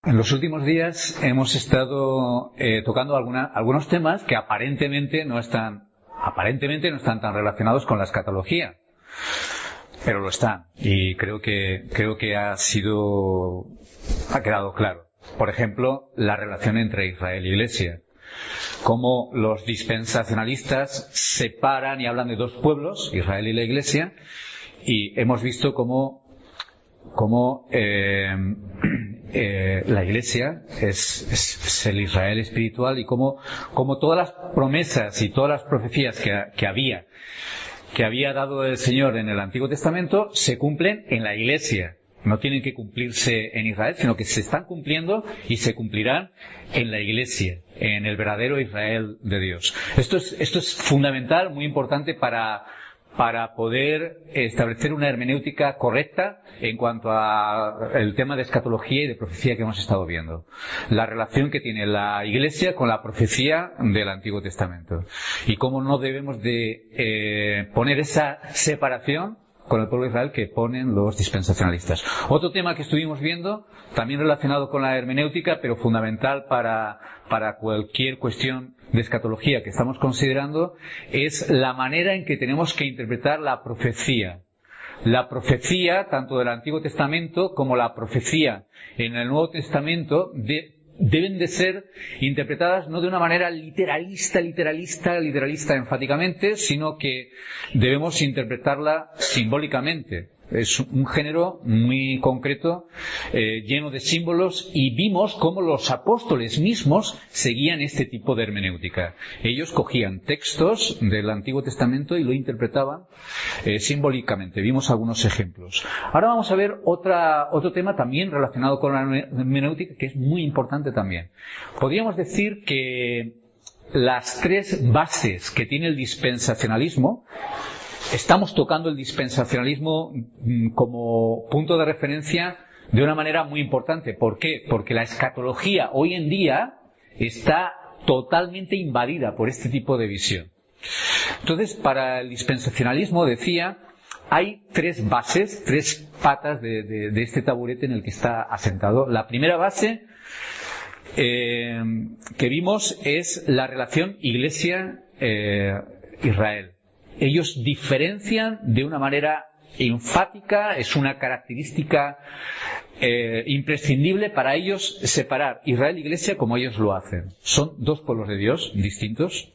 En los últimos días hemos estado tocando algunos temas que aparentemente no están tan relacionados con la escatología, pero lo están, y creo que ha quedado claro. Por ejemplo, la relación entre Israel y Iglesia. Cómo los dispensacionalistas separan y hablan de dos pueblos, Israel y la Iglesia, y hemos visto cómo la Iglesia es el Israel espiritual, y cómo todas las promesas y todas las profecías que había dado el Señor en el Antiguo Testamento se cumplen en la Iglesia. No tienen que cumplirse en Israel, sino que se están cumpliendo y se cumplirán en la Iglesia, en el verdadero Israel de Dios. Esto es fundamental, muy importante para poder establecer una hermenéutica correcta en cuanto a el tema de escatología y de profecía que hemos estado viendo. La relación que tiene la Iglesia con la profecía del Antiguo Testamento. Y cómo no debemos de poner esa separación con el pueblo de Israel que ponen los dispensacionalistas. Otro tema que estuvimos viendo, también relacionado con la hermenéutica, pero fundamental para cualquier cuestión de escatología que estamos considerando, es la manera en que tenemos que interpretar la profecía. La profecía, tanto del Antiguo Testamento como la profecía en el Nuevo Testamento, deben de ser interpretadas no de una manera literalista enfáticamente, sino que debemos interpretarla simbólicamente. Es un género muy concreto, lleno de símbolos, y vimos cómo los apóstoles mismos seguían este tipo de hermenéutica. Ellos cogían textos del Antiguo Testamento y lo interpretaban simbólicamente. Vimos algunos ejemplos. Ahora vamos a ver otro tema también relacionado con la hermenéutica, que es muy importante también. Podríamos decir que las tres bases que tiene el dispensacionalismo, estamos tocando el dispensacionalismo como punto de referencia de una manera muy importante. ¿Por qué? Porque la escatología hoy en día está totalmente invadida por este tipo de visión. Entonces, para el dispensacionalismo, decía, hay tres bases, tres patas de este taburete en el que está asentado. La primera base que vimos es la relación Iglesia-Israel. Ellos diferencian de una manera enfática, es una característica imprescindible para ellos separar Israel e Iglesia como ellos lo hacen. Son dos pueblos de Dios distintos.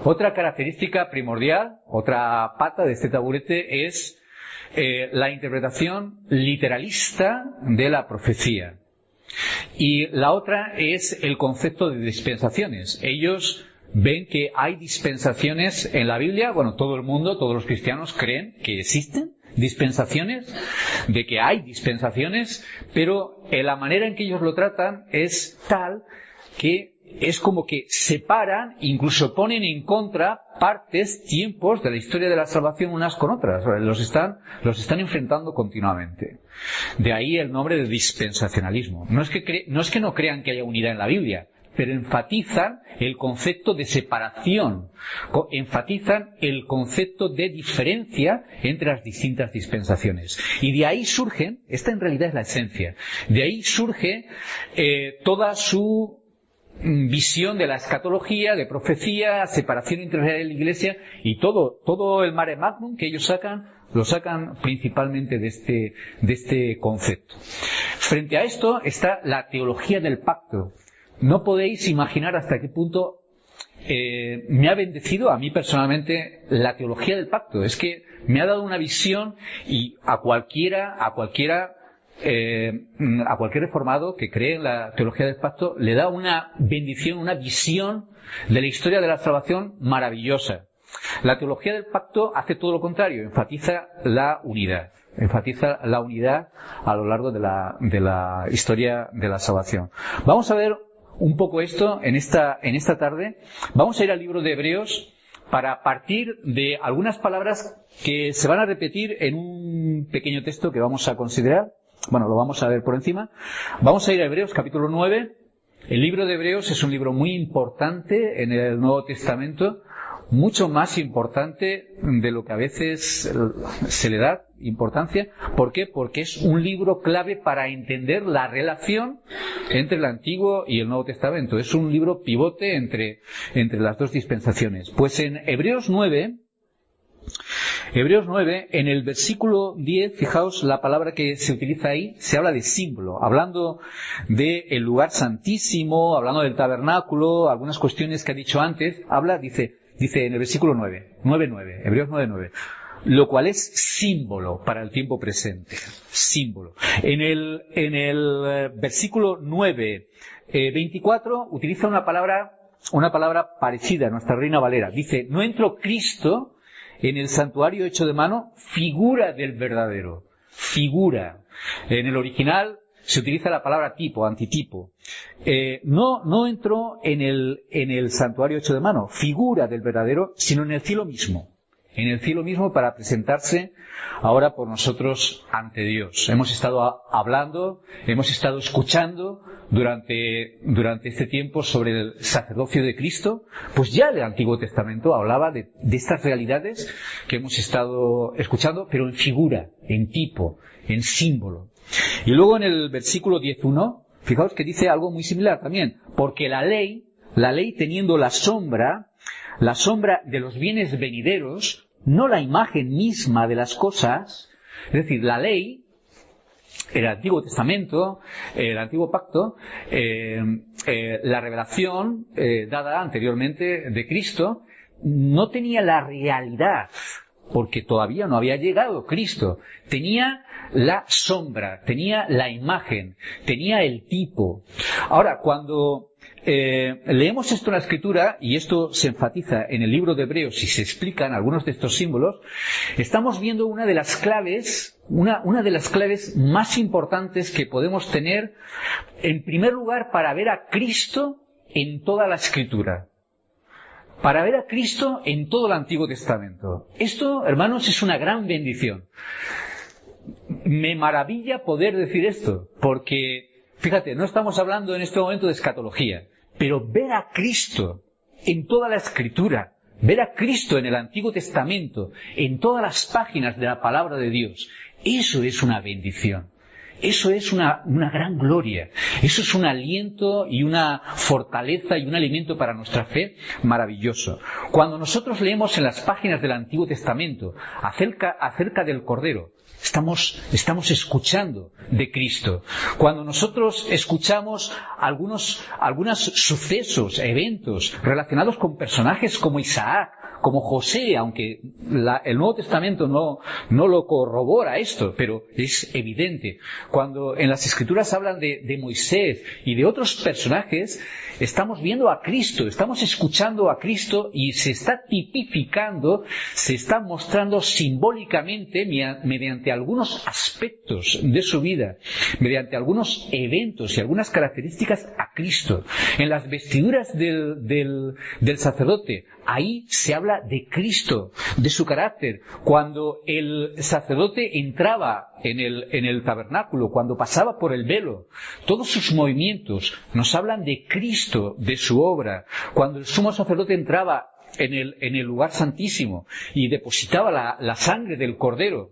Otra característica primordial, otra pata de este taburete, es la interpretación literalista de la profecía. Y la otra es el concepto de dispensaciones. Ellos ven que hay dispensaciones en la Biblia. Bueno, todo el mundo, todos los cristianos creen que existen dispensaciones, de que hay dispensaciones, pero la manera en que ellos lo tratan es tal que es como que separan, incluso ponen en contra partes, tiempos de la historia de la salvación unas con otras. Los están enfrentando continuamente. De ahí el nombre de dispensacionalismo. No es que no crean que haya unidad en la Biblia, pero enfatizan el concepto de separación, enfatizan el concepto de diferencia entre las distintas dispensaciones. Y de ahí surgen, esta en realidad es la esencia, de ahí surge toda su visión de la escatología, de profecía, separación entre Israel y la Iglesia, y todo el mare magnum que ellos lo sacan principalmente de este concepto. Frente a esto está la teología del pacto. No podéis imaginar hasta qué punto me ha bendecido a mí personalmente la teología del pacto. Es que me ha dado una visión, y a cualquier reformado que cree en la teología del pacto le da una bendición, una visión de la historia de la salvación maravillosa. La teología del pacto hace todo lo contrario, enfatiza la unidad a lo largo de la historia de la salvación. Vamos a ver un poco esto en esta tarde. Vamos a ir al libro de Hebreos para partir de algunas palabras que se van a repetir en un pequeño texto que vamos a considerar. Bueno, lo vamos a ver por encima. Vamos a ir a Hebreos capítulo 9. El libro de Hebreos es un libro muy importante en el Nuevo Testamento, mucho más importante de lo que a veces se le da importancia. ¿Por qué? Porque es un libro clave para entender la relación entre el Antiguo y el Nuevo Testamento. Es un libro pivote entre las dos dispensaciones. Pues en Hebreos 9, en el versículo 10, fijaos la palabra que se utiliza ahí, se habla de símbolo, hablando del lugar santísimo, hablando del tabernáculo, algunas cuestiones que ha dicho antes, dice en el versículo 9:9, Hebreos 9:9, lo cual es símbolo para el tiempo presente, símbolo. En el versículo 9:24 utiliza una palabra parecida a nuestra Reina Valera, dice, no entró Cristo en el santuario hecho de mano, figura del verdadero. Figura. En el original se utiliza la palabra tipo, antitipo. No entró en el santuario hecho de mano, figura del verdadero, sino en el cielo mismo. En el cielo mismo para presentarse ahora por nosotros ante Dios. Hemos estado hablando, hemos estado escuchando durante este tiempo sobre el sacerdocio de Cristo. Pues ya el Antiguo Testamento hablaba de estas realidades que hemos estado escuchando, pero en figura, en tipo, en símbolo. Y luego en el versículo 10:1, fijaos que dice algo muy similar también, porque la ley teniendo la sombra de los bienes venideros, no la imagen misma de las cosas, es decir, la ley, el Antiguo Testamento, el Antiguo Pacto, la revelación dada anteriormente de Cristo, no tenía la realidad, porque todavía no había llegado Cristo. Tenía la sombra, tenía la imagen, tenía el tipo. Ahora, cuando leemos esto en la Escritura, y esto se enfatiza en el libro de Hebreos y se explican algunos de estos símbolos, estamos viendo una de las claves más importantes que podemos tener, en primer lugar, para ver a Cristo en toda la Escritura. Para ver a Cristo en todo el Antiguo Testamento. Esto, hermanos, es una gran bendición. Me maravilla poder decir esto, porque, fíjate, no estamos hablando en este momento de escatología, pero ver a Cristo en toda la Escritura, ver a Cristo en el Antiguo Testamento, en todas las páginas de la Palabra de Dios, eso es una bendición. Eso es una gran gloria. Eso es un aliento y una fortaleza y un alimento para nuestra fe maravilloso. Cuando nosotros leemos en las páginas del Antiguo Testamento acerca del Cordero, estamos escuchando de Cristo. Cuando nosotros escuchamos algunos sucesos, eventos relacionados con personajes como Isaac, como José, aunque el Nuevo Testamento no lo corrobora esto, pero es evidente. Cuando en las Escrituras hablan de Moisés y de otros personajes, estamos viendo a Cristo, estamos escuchando a Cristo y se está tipificando, se está mostrando simbólicamente mediante algunos aspectos de su vida, mediante algunos eventos y algunas características a Cristo. En las vestiduras del sacerdote, ahí se habla de Cristo, de su carácter. Cuando el sacerdote entraba en el tabernáculo, cuando pasaba por el velo, todos sus movimientos nos hablan de Cristo, de su obra. Cuando el sumo sacerdote entraba en el lugar santísimo y depositaba la sangre del Cordero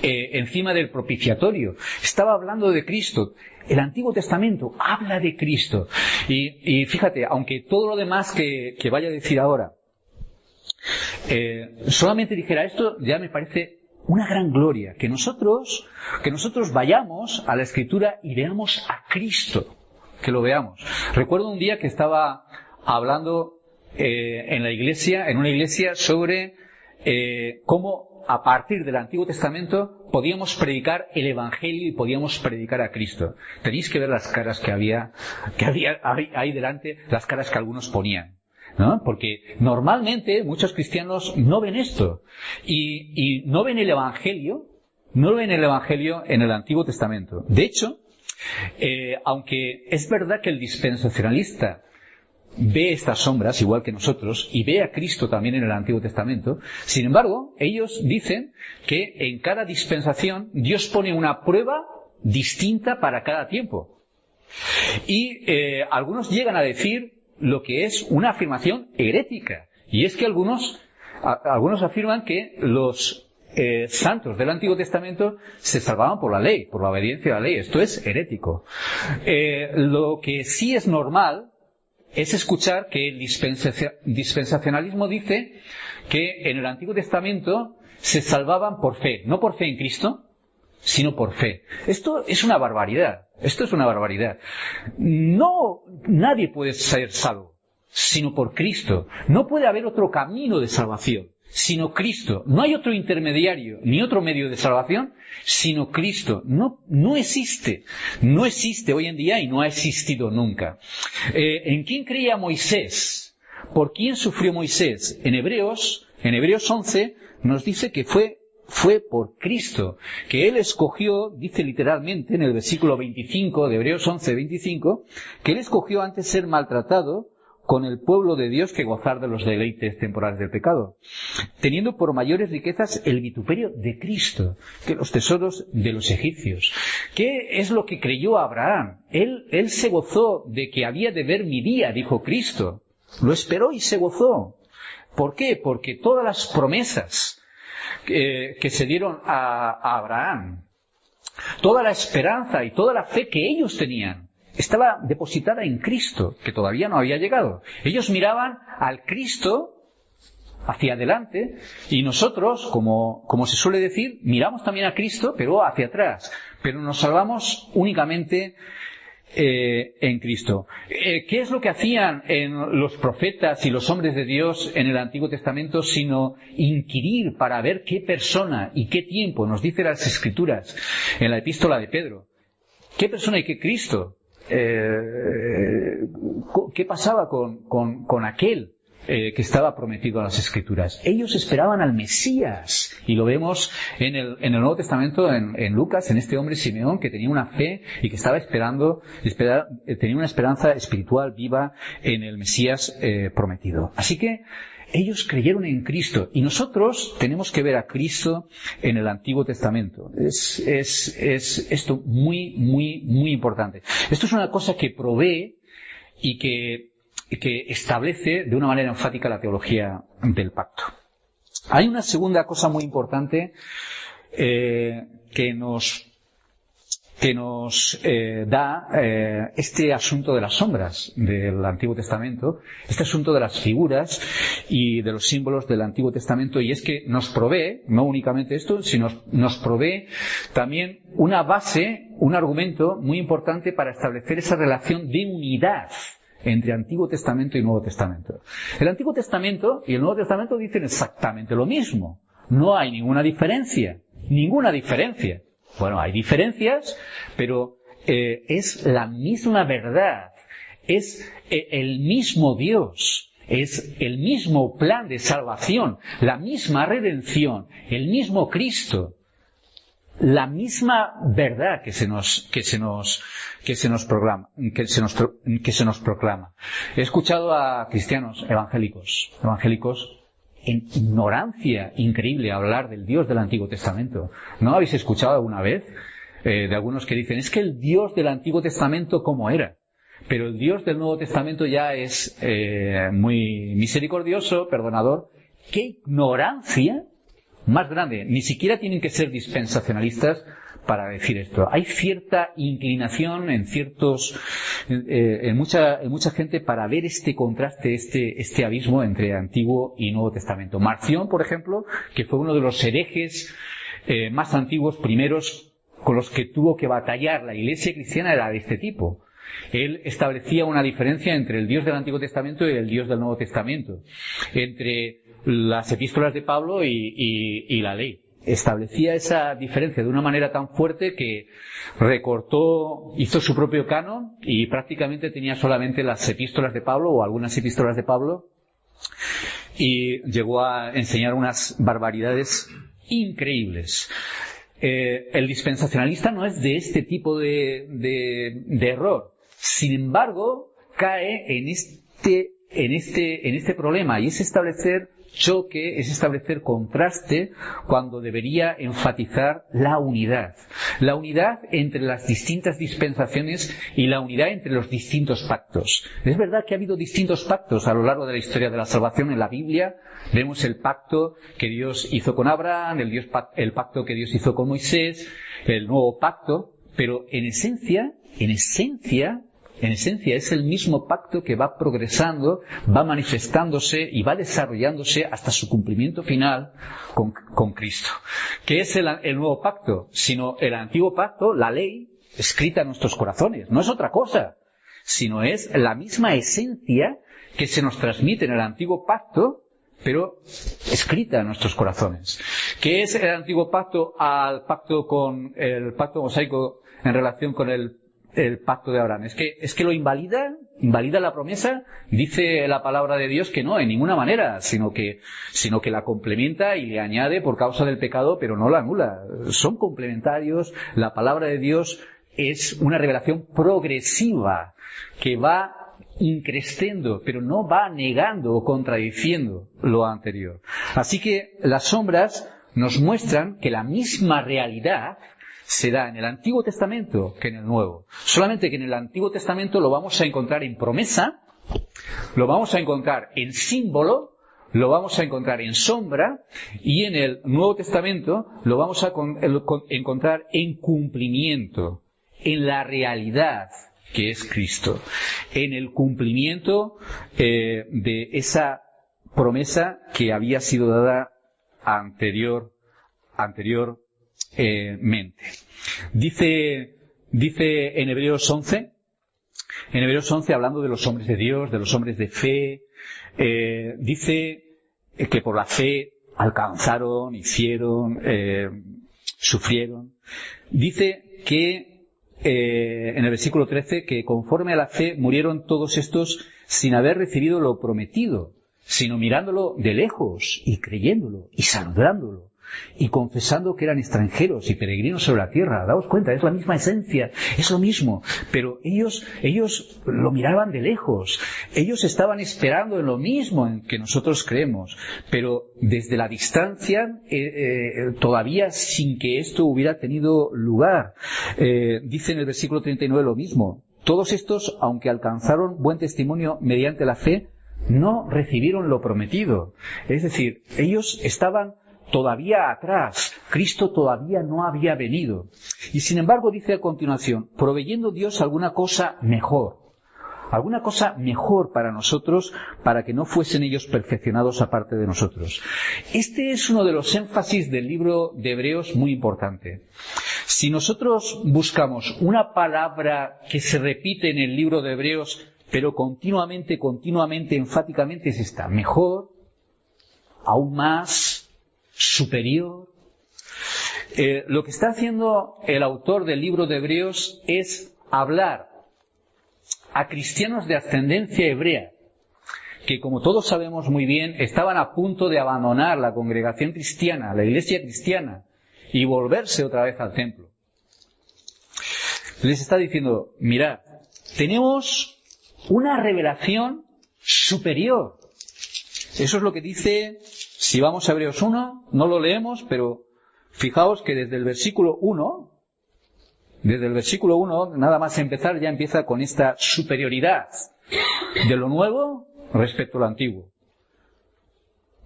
encima del propiciatorio, estaba hablando de Cristo. El Antiguo Testamento habla de Cristo. Y fíjate, aunque todo lo demás que vaya a decir ahora solamente dijera esto, ya me parece una gran gloria que nosotros vayamos a la Escritura y veamos a Cristo, que lo veamos. Recuerdo un día que estaba hablando en una iglesia sobre cómo a partir del Antiguo Testamento podíamos predicar el Evangelio y podíamos predicar a Cristo. Tenéis que ver las caras que había ahí delante, las caras que algunos ponían, ¿no? Porque normalmente muchos cristianos no ven esto y no ven el Evangelio en el Antiguo Testamento. De hecho, aunque es verdad que el dispensacionalista ve estas sombras igual que nosotros y ve a Cristo también en el Antiguo Testamento, sin embargo, ellos dicen que en cada dispensación Dios pone una prueba distinta para cada tiempo. Y algunos llegan a decir lo que es una afirmación herética. Y es que algunos afirman que los santos del Antiguo Testamento se salvaban por la ley, por la obediencia a la ley. Esto es herético. Lo que sí es normal es escuchar que el dispensacionalismo dice que en el Antiguo Testamento se salvaban por fe, no por fe en Cristo, sino por fe. Esto es una barbaridad. No, nadie puede ser salvo, sino por Cristo. No puede haber otro camino de salvación, sino Cristo. No hay otro intermediario, ni otro medio de salvación, sino Cristo. No existe. No existe hoy en día y no ha existido nunca. ¿En quién creía Moisés? ¿Por quién sufrió Moisés? En Hebreos 11 nos dice que fue por Cristo, que Él escogió, dice literalmente en el versículo 25 de Hebreos 11, 25, que Él escogió antes ser maltratado con el pueblo de Dios que gozar de los deleites temporales del pecado, teniendo por mayores riquezas el vituperio de Cristo que los tesoros de los egipcios. ¿Qué es lo que creyó Abraham? Él se gozó de que había de ver mi día, dijo Cristo. Lo esperó y se gozó. ¿Por qué? Porque todas las promesas que se dieron a Abraham, toda la esperanza y toda la fe que ellos tenían, estaba depositada en Cristo, que todavía no había llegado. Ellos miraban al Cristo hacia adelante y nosotros, como se suele decir, miramos también a Cristo, pero hacia atrás. Pero nos salvamos únicamente en Cristo. ¿Qué es lo que hacían los profetas y los hombres de Dios en el Antiguo Testamento sino inquirir para ver qué persona y qué tiempo? Nos dice las Escrituras en la epístola de Pedro. ¿Qué persona y qué Cristo? ¿Qué pasaba con aquel que estaba prometido a las Escrituras? Ellos esperaban al Mesías, y lo vemos en el Nuevo Testamento, en Lucas, en este hombre Simeón que tenía una fe y que estaba tenía una esperanza espiritual viva en el Mesías prometido. Así que ellos creyeron en Cristo, y nosotros tenemos que ver a Cristo en el Antiguo Testamento. Es esto muy, muy, muy importante. Esto es una cosa que provee y que establece de una manera enfática la teología del pacto. Hay una segunda cosa muy importante que nos da este asunto de las sombras del Antiguo Testamento, este asunto de las figuras y de los símbolos del Antiguo Testamento, y es que nos provee, no únicamente esto, sino nos provee también una base, un argumento muy importante para establecer esa relación de unidad entre Antiguo Testamento y Nuevo Testamento. El Antiguo Testamento y el Nuevo Testamento dicen exactamente lo mismo. No hay ninguna diferencia. Bueno, hay diferencias, pero es la misma verdad. Es el mismo Dios. Es el mismo plan de salvación. La misma redención. El mismo Cristo. La misma verdad que se nos proclama. He escuchado a cristianos evangélicos en ignorancia increíble hablar del Dios del Antiguo Testamento. ¿No habéis escuchado alguna vez de algunos que dicen, es que el Dios del Antiguo Testamento cómo era? Pero el Dios del Nuevo Testamento ya es muy misericordioso, perdonador. ¡Qué ignorancia más grande! Ni siquiera tienen que ser dispensacionalistas para decir esto. Hay cierta inclinación en mucha gente para ver este contraste, este abismo entre Antiguo y Nuevo Testamento. Marción, por ejemplo, que fue uno de los herejes más antiguos, primeros, con los que tuvo que batallar la Iglesia cristiana, era de este tipo. Él establecía una diferencia entre el Dios del Antiguo Testamento y el Dios del Nuevo Testamento, entre las epístolas de Pablo y la ley. Establecía esa diferencia de una manera tan fuerte que hizo su propio canon y prácticamente tenía solamente las epístolas de Pablo o algunas epístolas de Pablo, y llegó a enseñar unas barbaridades increíbles. El dispensacionalista no es de este tipo de error. Sin embargo, cae en este problema, y es establecer choque, es establecer contraste cuando debería enfatizar la unidad. la unidad entre las distintas dispensaciones y la unidad entre los distintos pactos. Es verdad que ha habido distintos pactos a lo largo de la historia de la salvación en la Biblia. Vemos el pacto que Dios hizo con Abraham, el pacto que Dios hizo con Moisés, el nuevo pacto, pero en esencia es el mismo pacto que va progresando, va manifestándose y va desarrollándose hasta su cumplimiento final con Cristo. ¿Qué es el nuevo pacto? Sino el antiguo pacto, la ley, escrita en nuestros corazones. No es otra cosa, sino es la misma esencia que se nos transmite en el antiguo pacto, pero escrita en nuestros corazones. ¿Qué es el antiguo pacto al pacto con el pacto mosaico en relación con el pacto de Abraham? Es que lo invalida la promesa. Dice la palabra de Dios que no, en ninguna manera, sino que la complementa y le añade por causa del pecado, pero no la anula. Son complementarios. La palabra de Dios es una revelación progresiva que va increciendo, pero no va negando o contradiciendo lo anterior. Así que las sombras nos muestran que la misma realidad se da en el Antiguo Testamento que en el Nuevo. Solamente que en el Antiguo Testamento lo vamos a encontrar en promesa, lo vamos a encontrar en símbolo, lo vamos a encontrar en sombra, y en el Nuevo Testamento lo vamos a encontrar en cumplimiento, en la realidad que es Cristo, en el cumplimiento de esa promesa que había sido dada anteriormente. Dice en Hebreos 11, hablando de los hombres de Dios, de los hombres de fe, dice que por la fe alcanzaron, hicieron, sufrieron. Dice que en el versículo 13, que conforme a la fe murieron todos estos sin haber recibido lo prometido, sino mirándolo de lejos y creyéndolo y saludándolo y confesando que eran extranjeros y peregrinos sobre la tierra. Daos cuenta, es la misma esencia, es lo mismo, pero ellos lo miraban de lejos, ellos estaban esperando en lo mismo en que nosotros creemos, pero desde la distancia, todavía sin que esto hubiera tenido lugar. Dice en el versículo 39 lo mismo: todos estos, aunque alcanzaron buen testimonio mediante la fe, no recibieron lo prometido. Es decir, ellos estaban todavía atrás, Cristo todavía no había venido. Y sin embargo dice a continuación: proveyendo Dios alguna cosa mejor para nosotros, para que no fuesen ellos perfeccionados aparte de nosotros. Este es uno de los énfasis del libro de Hebreos muy importante. Si nosotros buscamos una palabra que se repite en el libro de Hebreos, pero continuamente, enfáticamente, es esta: mejor, aún más, superior. Lo que está haciendo el autor del libro de Hebreos es hablar a cristianos de ascendencia hebrea, que como todos sabemos muy bien, estaban a punto de abandonar la congregación cristiana, la iglesia cristiana, y volverse otra vez al templo. Les está diciendo: mirad, tenemos una revelación superior. Eso es lo que dice. Si vamos a Hebreos 1, no lo leemos, pero fijaos que desde el versículo 1, nada más empezar, ya empieza con esta superioridad de lo nuevo respecto a lo antiguo.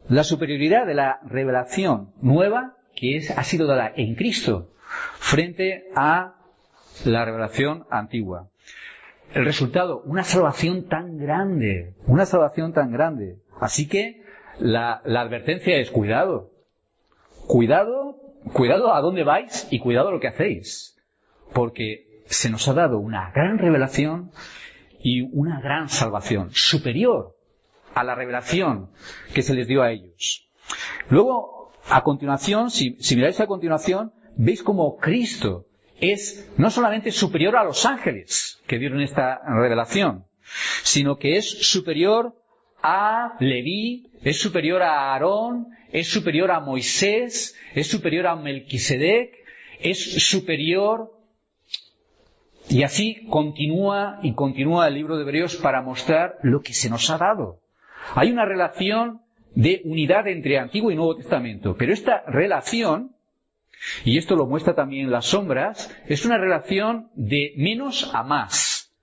La superioridad de la revelación nueva que ha sido dada en Cristo frente a la revelación antigua. El resultado, una salvación tan grande. Así que la advertencia es: cuidado a dónde vais y cuidado a lo que hacéis, porque se nos ha dado una gran revelación y una gran salvación superior a la revelación que se les dio a ellos. Luego, a continuación, si miráis a continuación, veis como Cristo es no solamente superior a los ángeles que dieron esta revelación, sino que es superior a Leví, es superior a Aarón, es superior a Moisés, es superior a Melquisedec, es superior, y así continúa el libro de Hebreos para mostrar lo que se nos ha dado. Hay una relación de unidad entre Antiguo y Nuevo Testamento, pero esta relación y esto lo muestra también las sombras, es una relación de menos a más.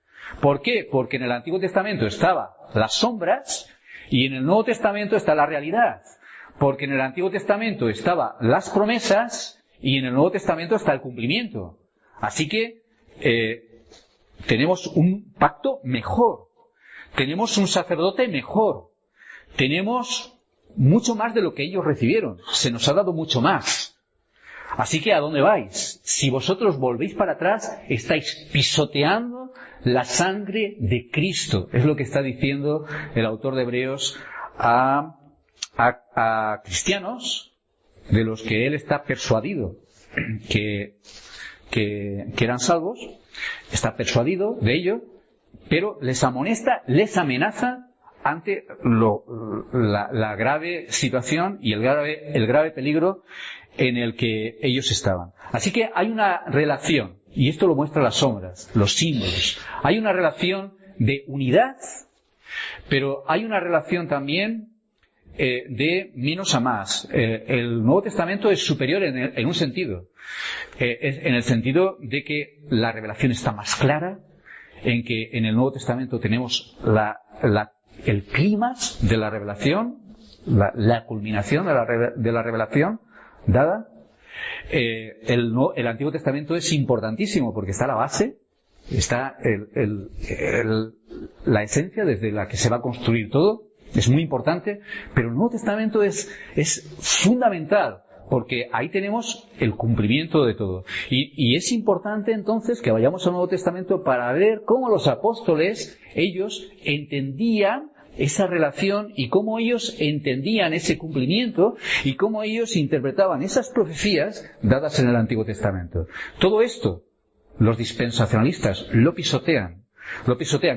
¿Por qué? Porque en el Antiguo Testamento estaban las sombras y en el Nuevo Testamento está la realidad. Porque en el Antiguo Testamento estaban las promesas y en el Nuevo Testamento está el cumplimiento. Así que tenemos un pacto mejor, tenemos un sacerdote mejor, tenemos mucho más de lo que ellos recibieron, se nos ha dado mucho más. Así que ¿a dónde vais? Si vosotros volvéis para atrás, estáis pisoteando la sangre de Cristo. Es lo que está diciendo el autor de Hebreos a cristianos de los que él está persuadido que eran salvos, está persuadido de ello, pero les amonesta, les amenaza ante la grave situación y el grave peligro en el que ellos estaban. Así que hay una relación, y esto lo muestran las sombras, los símbolos. Hay una relación de unidad, pero hay una relación también de menos a más. El Nuevo Testamento es superior en un sentido. En el sentido de que la revelación está más clara, en que en el Nuevo Testamento tenemos el clímax de la revelación, la culminación de la revelación dada. El Antiguo Testamento es importantísimo porque está la base, está la esencia desde la que se va a construir todo. Es muy importante, pero el Nuevo Testamento es fundamental, porque ahí tenemos el cumplimiento de todo. Y es importante entonces que vayamos al Nuevo Testamento para ver cómo los apóstoles, ellos entendían esa relación y cómo ellos entendían ese cumplimiento y cómo ellos interpretaban esas profecías dadas en el Antiguo Testamento. Todo esto, los dispensacionalistas lo pisotean.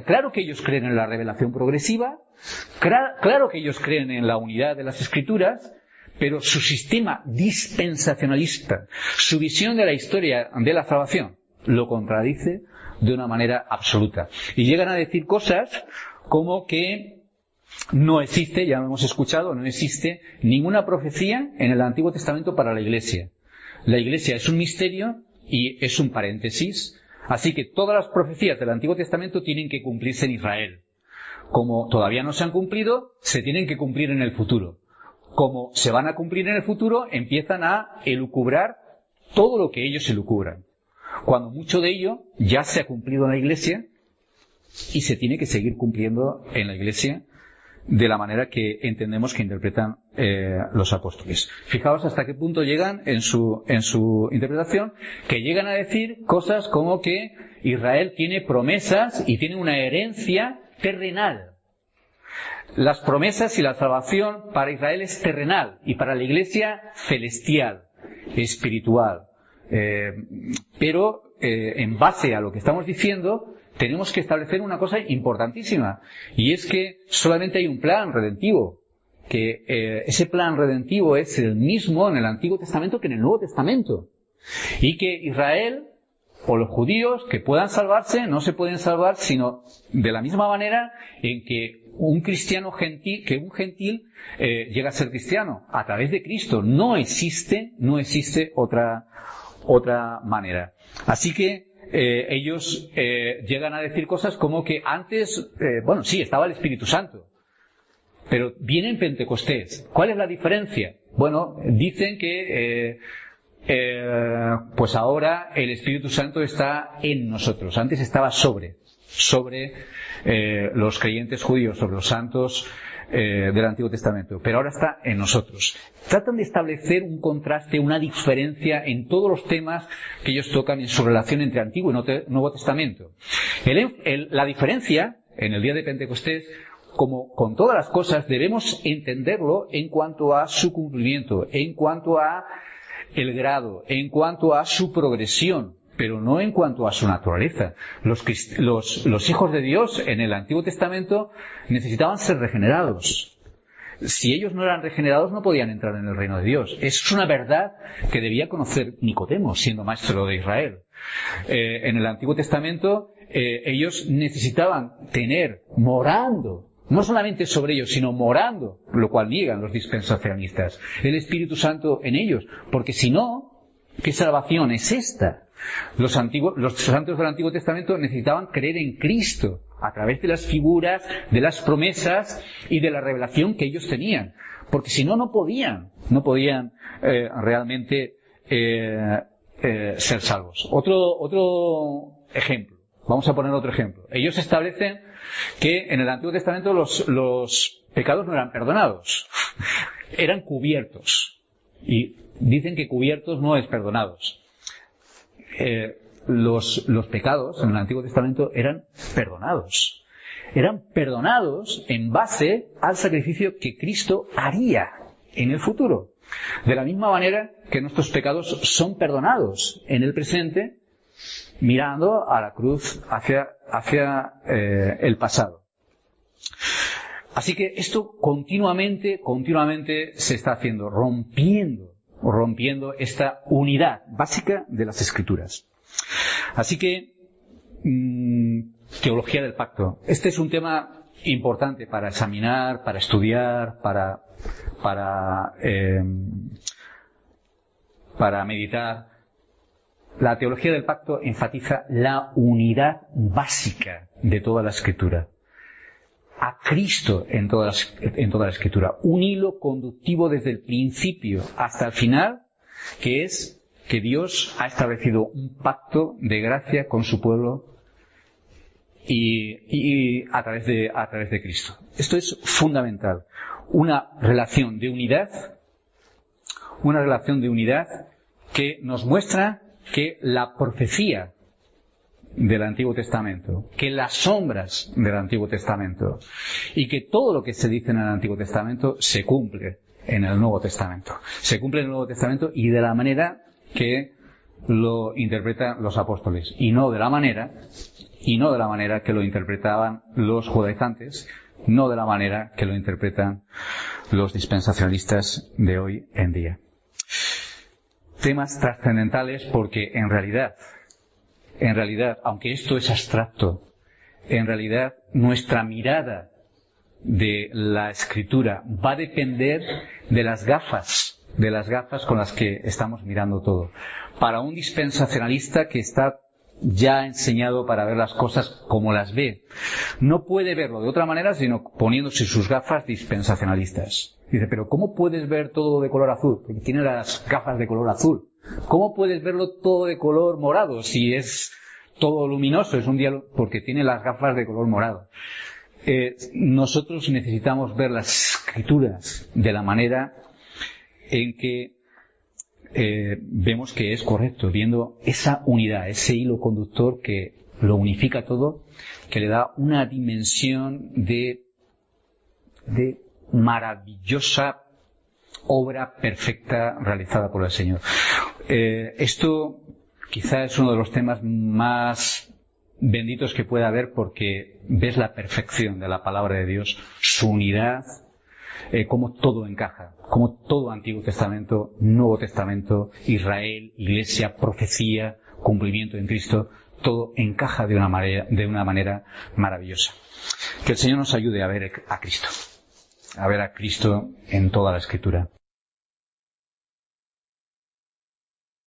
Claro que ellos creen en la revelación progresiva, claro que ellos creen en la unidad de las Escrituras, pero su sistema dispensacionalista, su visión de la historia de la salvación, lo contradice de una manera absoluta. Y llegan a decir cosas como que no existe, ya lo hemos escuchado, no existe ninguna profecía en el Antiguo Testamento para la Iglesia. La Iglesia es un misterio y es un paréntesis. Así que todas las profecías del Antiguo Testamento tienen que cumplirse en Israel. Como todavía no se han cumplido, se tienen que cumplir en el futuro. Como se van a cumplir en el futuro, empiezan a elucubrar todo lo que ellos elucubran. Cuando mucho de ello ya se ha cumplido en la Iglesia y se tiene que seguir cumpliendo en la Iglesia de la manera que entendemos que interpretan los apóstoles. Fijaos hasta qué punto llegan en su interpretación, que llegan a decir cosas como que Israel tiene promesas y tiene una herencia terrenal. Las promesas y la salvación para Israel es terrenal y para la Iglesia celestial, espiritual. Pero en base a lo que estamos diciendo, tenemos que establecer una cosa importantísima, y es que solamente hay un plan redentivo, que ese plan redentivo es el mismo en el Antiguo Testamento que en el Nuevo Testamento, y que Israel o los judíos que puedan salvarse no se pueden salvar sino de la misma manera en que un gentil llega a ser cristiano a través de Cristo. No existe otra manera. Así que ellos llegan a decir cosas como que antes, sí, estaba el Espíritu Santo, pero viene en Pentecostés. ¿Cuál es la diferencia? Bueno, dicen que pues ahora el Espíritu Santo está en nosotros. Antes estaba sobre los creyentes judíos, sobre los santos del Antiguo Testamento, pero ahora está en nosotros. Tratan de establecer un contraste, una diferencia en todos los temas que ellos tocan en su relación entre Antiguo y Nuevo Testamento. La diferencia en el día de Pentecostés, como con todas las cosas, debemos entenderlo en cuanto a su cumplimiento, en cuanto a el grado, en cuanto a su progresión, pero no en cuanto a su naturaleza. Los hijos de Dios en el Antiguo Testamento necesitaban ser regenerados. Si ellos no eran regenerados, no podían entrar en el reino de Dios. Es una verdad que debía conocer Nicodemo, siendo maestro de Israel. En el Antiguo Testamento, ellos necesitaban tener morando, no solamente sobre ellos, sino morando, lo cual niegan los dispensacionalistas, el Espíritu Santo en ellos, porque si no, ¿Qué salvación es esta? Los santos del Antiguo Testamento necesitaban creer en Cristo a través de las figuras, de las promesas y de la revelación que ellos tenían. Porque si no, no podían realmente ser salvos. Otro ejemplo. Vamos a poner otro ejemplo. Ellos establecen que en el Antiguo Testamento los pecados no eran perdonados, eran cubiertos. Y dicen que cubiertos no es perdonados. Los pecados en el Antiguo Testamento eran perdonados. Eran perdonados en base al sacrificio que Cristo haría en el futuro. De la misma manera que nuestros pecados son perdonados en el presente, mirando a la cruz hacia el pasado. Así que esto continuamente se está haciendo, rompiendo esta unidad básica de las Escrituras. Así que, teología del pacto. Este es un tema importante para examinar, para estudiar, para meditar. La teología del pacto enfatiza la unidad básica de toda la Escritura. A Cristo en toda la Escritura. Un hilo conductivo desde el principio hasta el final, que es que Dios ha establecido un pacto de gracia con su pueblo y a través de Cristo. Esto es fundamental. Una relación de unidad que nos muestra que la profecía del Antiguo Testamento, que las sombras del Antiguo Testamento y que todo lo que se dice en el Antiguo Testamento se cumple en el Nuevo Testamento. Se cumple en el Nuevo Testamento y de la manera que lo interpretan los apóstoles y no de la manera que lo interpretaban los judaizantes, no de la manera que lo interpretan los dispensacionalistas de hoy en día. Temas trascendentales porque en realidad, aunque esto es abstracto, en realidad nuestra mirada de la Escritura va a depender de las gafas con las que estamos mirando todo. Para un dispensacionalista que está ya enseñado para ver las cosas como las ve, no puede verlo de otra manera sino poniéndose sus gafas dispensacionalistas. Dice, pero ¿cómo puedes ver todo de color azul? Porque tiene las gafas de color azul. ¿Cómo puedes verlo todo de color morado si es todo luminoso? Es un día porque tiene las gafas de color morado. Nosotros necesitamos ver las Escrituras de la manera en que vemos que es correcto, viendo esa unidad, ese hilo conductor que lo unifica todo, que le da una dimensión de maravillosa obra perfecta realizada por el Señor. Esto quizá es uno de los temas más benditos que pueda haber porque ves la perfección de la palabra de Dios, su unidad, cómo todo encaja, cómo todo Antiguo Testamento, Nuevo Testamento, Israel, Iglesia, profecía, cumplimiento en Cristo, todo encaja de una manera maravillosa. Que el Señor nos ayude a ver a Cristo en toda la Escritura.